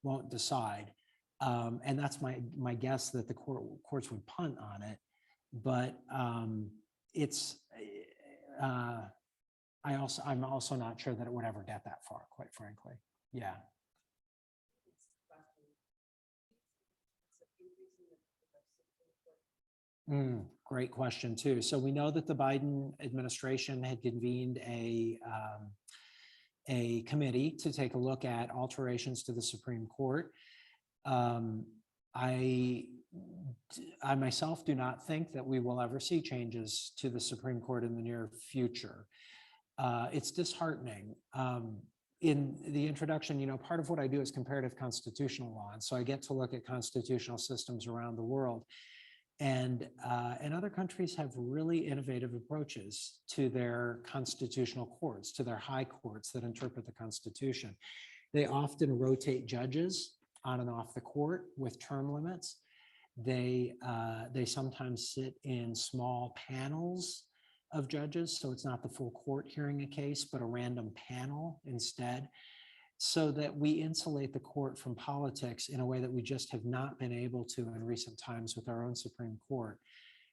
won't decide. And that's my guess, that the courts would punt on it. But I'm also not sure that it would ever get that far, quite frankly. Yeah. Great question too. So we know that the Biden administration had convened a committee to take a look at alterations to the Supreme Court. I myself do not think that we will ever see changes to the Supreme Court in the near future. It's disheartening. In the introduction, part of what I do is comparative constitutional law. And so I get to look at constitutional systems around the world. And other countries have really innovative approaches to their constitutional courts, to their high courts that interpret the Constitution. They often rotate judges on and off the court with term limits. They sometimes sit in small panels of judges, so it's not the full court hearing a case, but a random panel instead, so that we insulate the court from politics in a way that we just have not been able to in recent times with our own Supreme Court.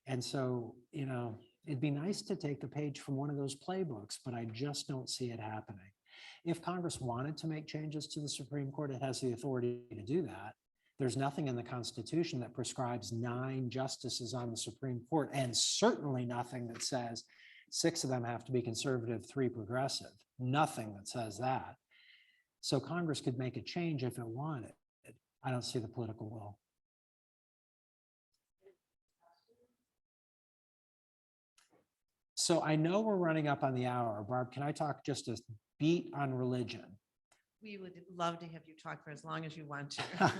And so, it'd be nice to take the page from one of those playbooks, but I just don't see it happening. If Congress wanted to make changes to the Supreme Court, it has the authority to do that. There's nothing in the Constitution that prescribes 9 justices on the Supreme Court, and certainly nothing that says 6 of them have to be conservative, 3 progressive. Nothing that says that. So Congress could make a change if it wanted. I don't see the political will. So I know we're running up on the hour. Barb, can I talk just a beat on religion? We would love to have you talk for as long as you want to.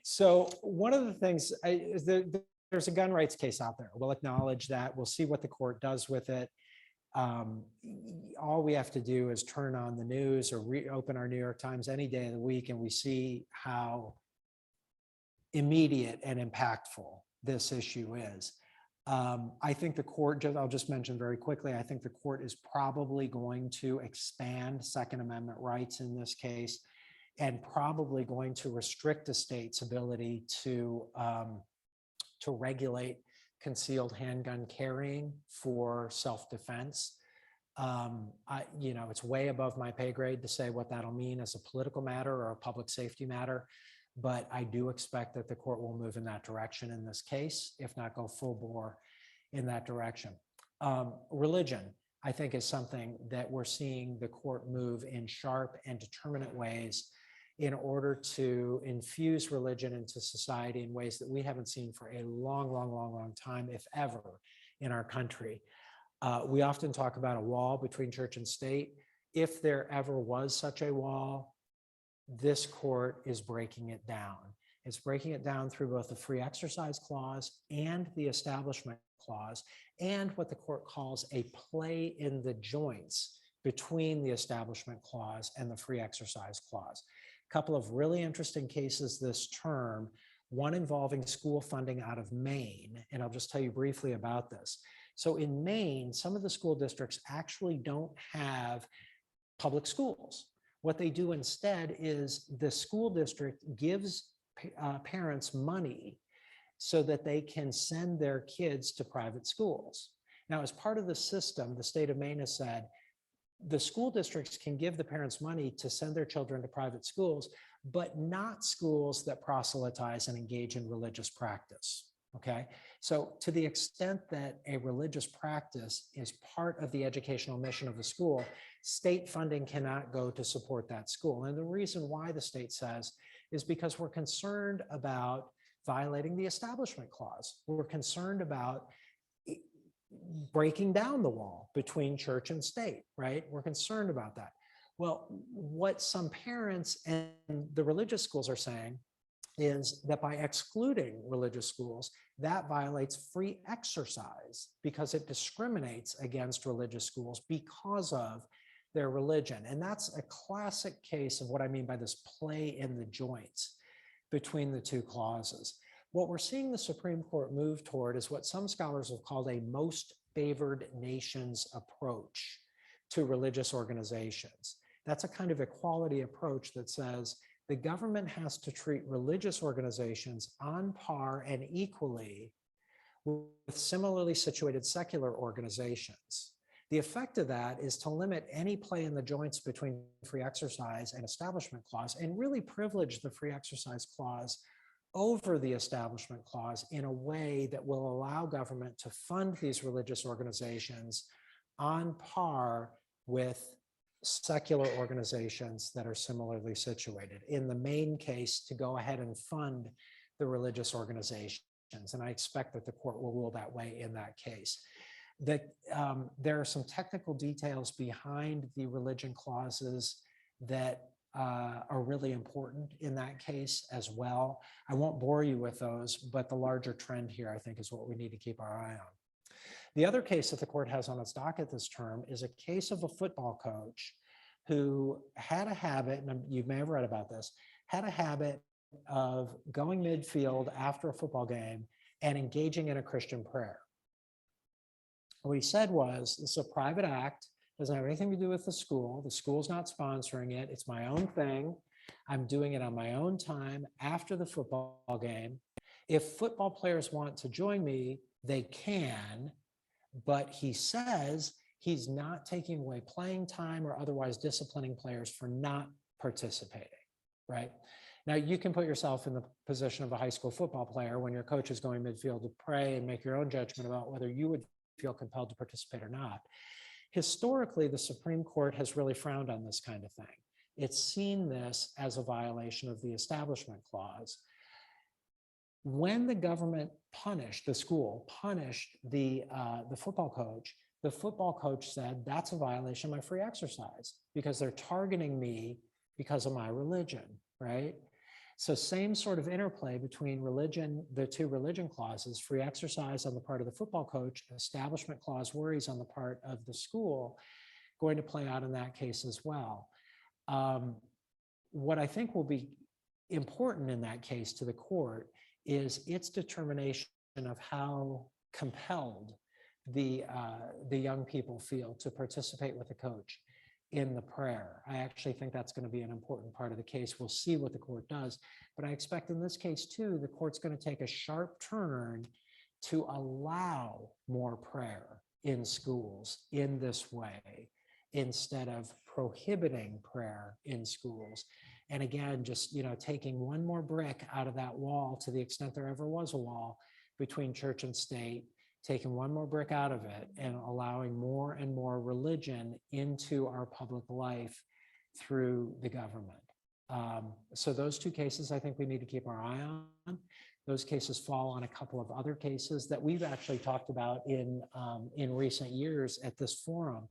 So one of the things, there's a gun rights case out there. We'll acknowledge that. We'll see what the court does with it. All we have to do is turn on the news or reopen our New York Times any day of the week, and we see how immediate and impactful this issue is. I think the court, I'll just mention very quickly, I think the court is probably going to expand Second Amendment rights in this case, and probably going to restrict a state's ability to regulate concealed handgun carrying for self-defense. It's way above my pay grade to say what that'll mean as a political matter or a public safety matter, but I do expect that the court will move in that direction in this case, if not go full bore in that direction. Religion, I think, is something that we're seeing the court move in sharp and determinate ways in order to infuse religion into society in ways that we haven't seen for a long time, if ever, in our country. We often talk about a wall between church and state. If there ever was such a wall, this court is breaking it down. It's breaking it down through both the Free Exercise Clause and the Establishment Clause, and what the court calls a play in the joints between the Establishment Clause and the Free Exercise Clause. A couple of really interesting cases this term, one involving school funding out of Maine, and I'll just tell you briefly about this. So in Maine, some of the school districts actually don't have public schools. What they do instead is the school district gives parents money so that they can send their kids to private schools. Now, as part of the system, the state of Maine has said, the school districts can give the parents money to send their children to private schools, but not schools that proselytize and engage in religious practice. Okay, so to the extent that a religious practice is part of the educational mission of the school, state funding cannot go to support that school. And the reason why the state says is because we're concerned about violating the Establishment Clause. We're concerned about breaking down the wall between church and state, right? We're concerned about that. Well, what some parents and the religious schools are saying is that by excluding religious schools, that violates free exercise because it discriminates against religious schools because of their religion. And that's a classic case of what I mean by this play in the joints between the two clauses. What we're seeing the Supreme Court move toward is what some scholars have called a most favored nations approach to religious organizations. That's a kind of equality approach that says the government has to treat religious organizations on par and equally with similarly situated secular organizations. The effect of that is to limit any play in the joints between free exercise and Establishment Clause and really privilege the free exercise clause over the Establishment Clause in a way that will allow government to fund these religious organizations on par with secular organizations that are similarly situated. In the main case, to go ahead and fund the religious organizations. And I expect that the court will rule that way in that case. That there are some technical details behind the religion clauses that are really important in that case as well. I won't bore you with those, but the larger trend here, I think, is what we need to keep our eye on. The other case that the court has on its docket this term is a case of a football coach who had a habit, and you may have read about this, had a habit of going midfield after a football game and engaging in a Christian prayer. What he said was, this is a private act, doesn't have anything to do with the school. The school's not sponsoring it. It's my own thing. I'm doing it on my own time after the football game. If football players want to join me, they can, but he says he's not taking away playing time or otherwise disciplining players for not participating, right? Now, you can put yourself in the position of a high school football player when your coach is going midfield to pray and make your own judgment about whether you would feel compelled to participate or not. Historically, the Supreme Court has really frowned on this kind of thing. It's seen this as a violation of the Establishment Clause. When the government punished, the school punished the football coach said, that's a violation of my free exercise because they're targeting me because of my religion, right? So same sort of interplay between religion, the two religion clauses, free exercise on the part of the football coach, Establishment Clause worries on the part of the school, going to play out in that case as well. What I think will be important in that case to the court is its determination of how compelled the young people feel to participate with the coach in the prayer. I actually think that's going to be an important part of the case. We'll see what the court does, but I expect in this case too, the court's going to take a sharp turn to allow more prayer in schools in this way, instead of prohibiting prayer in schools. And again, just, taking one more brick out of that wall, to the extent there ever was a wall between church and state, taking one more brick out of it and allowing more and more religion into our public life through the government. So those two cases, I think we need to keep our eye on. Those cases fall on a couple of other cases that we've actually talked about in recent years at this forum.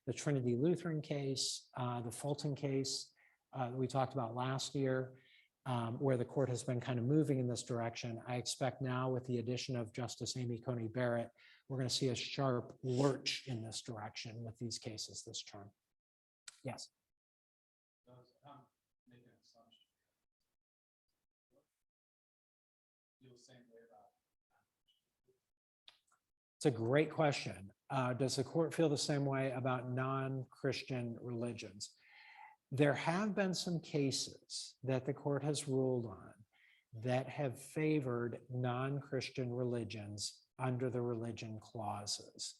The Trinity Lutheran case, the Fulton case we talked about last year, where the court has been kind of moving in this direction. I expect now with the addition of Justice Amy Coney Barrett, we're going to see a sharp lurch in this direction with these cases this term. Yes. Make an assumption. Feel the same way about. It's a great question. Does the court feel the same way about non-Christian religions? There have been some cases that the court has ruled on that have favored non-Christian religions under the religion clauses.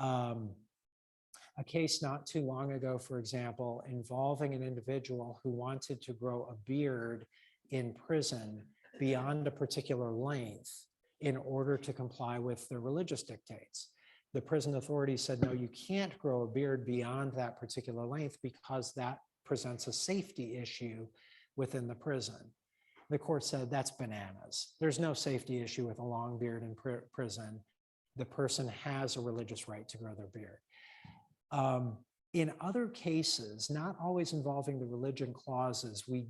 A case not too long ago, for example, involving an individual who wanted to grow a beard in prison beyond a particular length in order to comply with the religious dictates. The prison authorities said, no, you can't grow a beard beyond that particular length because that presents a safety issue within the prison. The court said that's bananas. There's no safety issue with a long beard in prison. The person has a religious right to grow their beard. In other cases, not always involving the religion clauses, we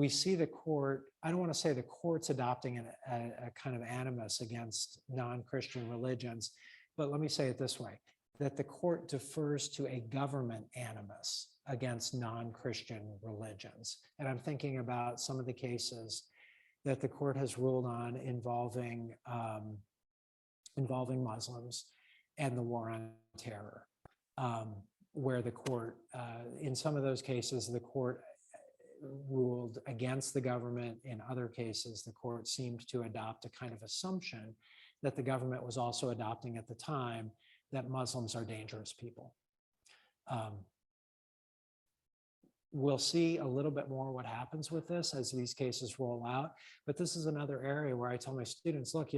see the court, I don't want to say the court's adopting a kind of animus against non-Christian religions, but let me say it this way, that the court defers to a government animus against non-Christian religions. And I'm thinking about some of the cases that the court has ruled on involving Muslims and the war on terror, where the court, in some of those cases, the court ruled against the government. In other cases, the court seemed to adopt a kind of assumption that the government was also adopting at the time, that Muslims are dangerous people. We'll see a little bit more what happens with this as these cases roll out, but this is another area where I tell my students, look,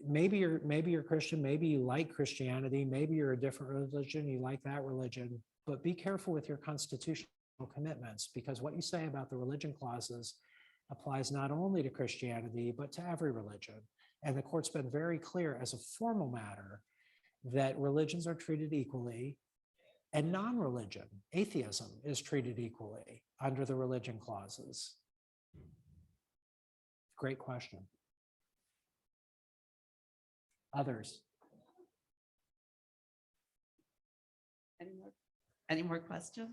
maybe you're Christian, maybe you like Christianity, maybe you're a different religion, you like that religion, but be careful with your constitutional commitments, because what you say about the religion clauses applies not only to Christianity, but to every religion. And the court's been very clear as a formal matter that religions are treated equally, and non-religion, atheism, is treated equally under the religion clauses. Great question. Others? Any more questions?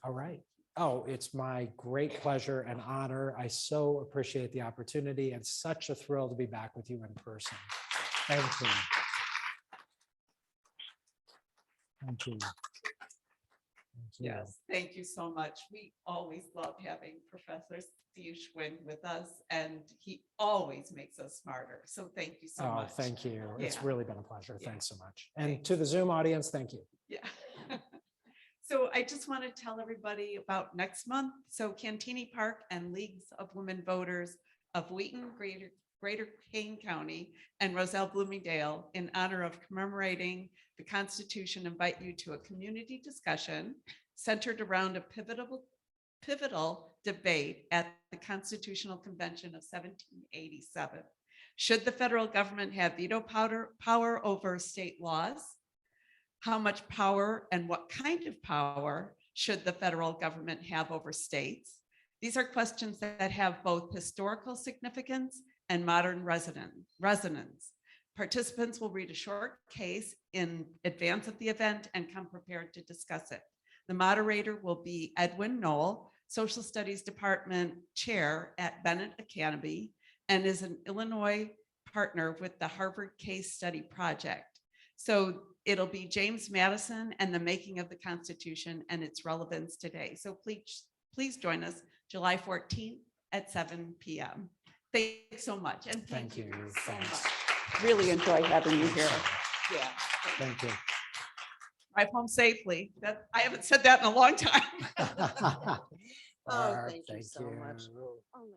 All right. Oh, it's my great pleasure and honor. I so appreciate the opportunity and such a thrill to be back with you in person. Thank you. Thank you. Thank you. Yes, thank you so much. We always love having Professor Steve Schwinn with us, and he always makes us smarter. So thank you so much. Oh, thank you. It's Yeah. really been a pleasure. Yeah. Thanks so much. And Thanks. to the Zoom audience, thank you. Yeah. So I just want to tell everybody about next month. So Cantini Park and Leagues of Women Voters of Wheaton, Greater Kane County, and Roselle Bloomingdale, in honor of commemorating the Constitution, invite you to a community discussion centered around a pivotal debate at the Constitutional Convention of 1787. Should the federal government have veto power over state laws? How much power and what kind of power should the federal government have over states? These are questions that have both historical significance and modern resonance. Participants will read a short case in advance of the event and come prepared to discuss it. The moderator will be Edwin Knoll, Social Studies Department Chair at Bennett Academy, and is an Illinois partner with the Harvard Case Study Project. So it'll be James Madison and the Making of the Constitution and its relevance today. So please join us July 14th at 7 p.m. Thanks so much. And thank you so much. Really enjoy having you here. Yeah. Thank you. Drive home safely. I haven't said that in a long time. Barb, thank you so much. you. Oh my